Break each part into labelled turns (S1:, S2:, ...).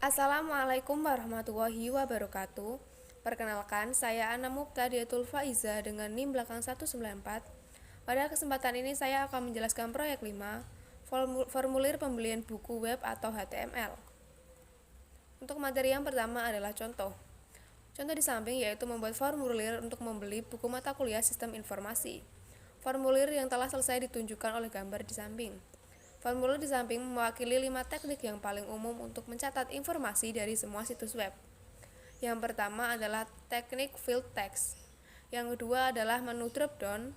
S1: Assalamualaikum warahmatullahi wabarakatuh. Perkenalkan, saya Ana Muqtadiatul Faiza dengan NIM belakang 194. Pada kesempatan ini saya akan menjelaskan proyek 5, formulir pembelian buku web atau HTML. Untuk materi yang pertama adalah contoh. Contoh di samping yaitu membuat formulir untuk membeli buku mata kuliah Sistem Informasi. Formulir yang telah selesai ditunjukkan oleh gambar di samping. Formulir di samping mewakili 5 teknik yang paling umum untuk mencatat informasi dari semua situs web. Yang pertama adalah teknik field text. Yang kedua adalah menu drop-down.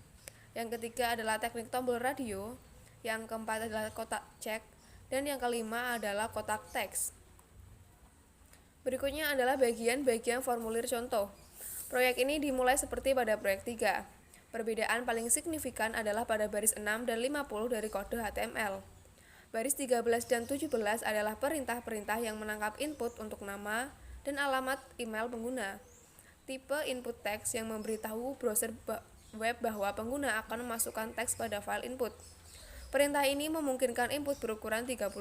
S1: Yang ketiga adalah teknik tombol radio. Yang keempat adalah kotak cek. Dan yang kelima adalah kotak teks. Berikutnya adalah bagian-bagian formulir contoh. Proyek ini dimulai seperti pada proyek 3. Perbedaan paling signifikan adalah pada baris 6 dan 50 dari kode HTML. Baris 13 dan 17 adalah perintah-perintah yang menangkap input untuk nama dan alamat email pengguna. Tipe input text yang memberitahu browser web bahwa pengguna akan memasukkan teks pada file input. Perintah ini memungkinkan input berukuran 35,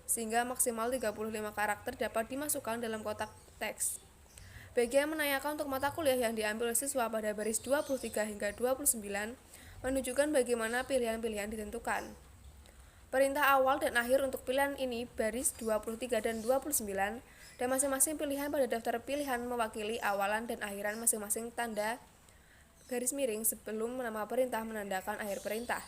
S1: sehingga maksimal 35 karakter dapat dimasukkan dalam kotak teks. Bagian menanyakan untuk mata kuliah yang diambil siswa pada baris 23 hingga 29 menunjukkan bagaimana pilihan-pilihan ditentukan. Perintah awal dan akhir untuk pilihan ini baris 23 dan 29 dan masing-masing pilihan pada daftar pilihan mewakili awalan dan akhiran masing-masing tanda garis miring sebelum nama perintah menandakan akhir perintah.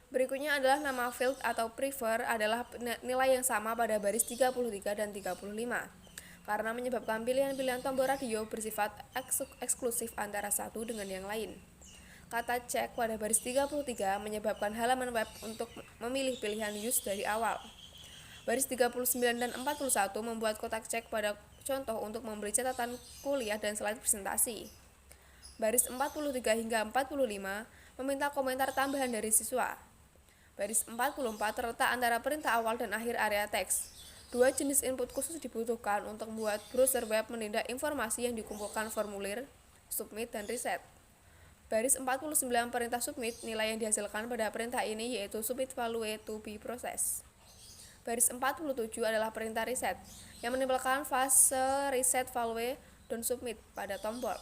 S1: Berikutnya adalah nama field atau prefer adalah nilai yang sama pada baris 33 dan 35 karena menyebabkan pilihan-pilihan tombol radio bersifat eksklusif antara satu dengan yang lain. Kata cek pada baris 33 menyebabkan halaman web untuk memilih pilihan use dari awal. Baris 39 dan 41 membuat kotak cek pada contoh untuk memberi catatan kuliah dan slide presentasi. Baris 43 hingga 45 meminta komentar tambahan dari siswa. Baris 44 terletak antara perintah awal dan akhir area teks. Dua jenis input khusus dibutuhkan untuk membuat browser web menindak informasi yang dikumpulkan formulir, submit, dan reset. Baris 49 perintah submit, nilai yang dihasilkan pada perintah ini yaitu submit value to be processed. Baris 47 adalah perintah reset, yang menimbulkan fase reset value dan submit pada tombol.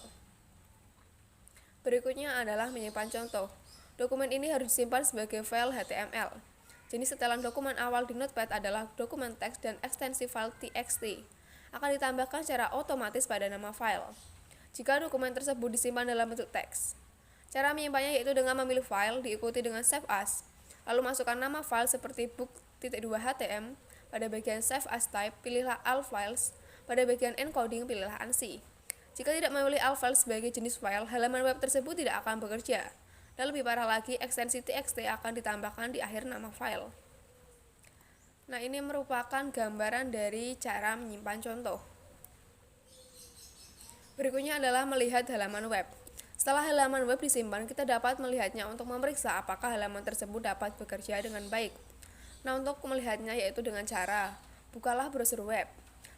S1: Berikutnya adalah menyimpan contoh. Dokumen ini harus disimpan sebagai file HTML. Jenis setelan dokumen awal di Notepad adalah dokumen teks dan ekstensi file txt. Akan ditambahkan secara otomatis pada nama file, jika dokumen tersebut disimpan dalam bentuk teks. Cara menyimpannya yaitu dengan memilih file, diikuti dengan save as, lalu masukkan nama file seperti book.2htm, pada bagian save as type, pilihlah all files, pada bagian encoding, pilihlah ANSI. Jika tidak memilih all files sebagai jenis file, halaman web tersebut tidak akan bekerja. Dan lebih parah lagi, ekstensi txt akan ditambahkan di akhir nama file. Nah, ini merupakan gambaran dari cara menyimpan contoh. Berikutnya adalah melihat halaman web. Setelah halaman web disimpan, kita dapat melihatnya untuk memeriksa apakah halaman tersebut dapat bekerja dengan baik. Nah, untuk melihatnya yaitu dengan cara bukalah browser web.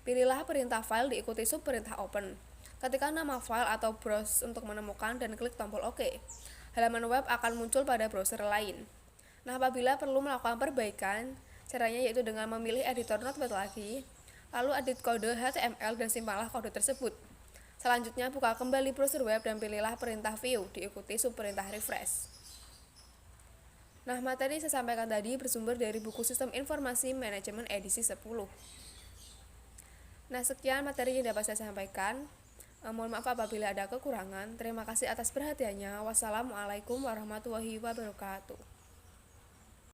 S1: Pilihlah perintah file diikuti subperintah open. Ketikkan nama file atau browse untuk menemukan dan klik tombol OK. Halaman web akan muncul pada browser lain. Nah, apabila perlu melakukan perbaikan, caranya yaitu dengan memilih editor Notepad lagi, lalu edit kode HTML dan simpanlah kode tersebut. Selanjutnya, buka kembali browser web dan pilihlah perintah view, diikuti subperintah refresh. Nah, materi saya sampaikan tadi bersumber dari buku Sistem Informasi Manajemen edisi 10. Nah, sekian materi yang dapat saya sampaikan. Mohon maaf apabila ada kekurangan. Terima kasih atas perhatiannya. Wassalamualaikum warahmatullahi wabarakatuh.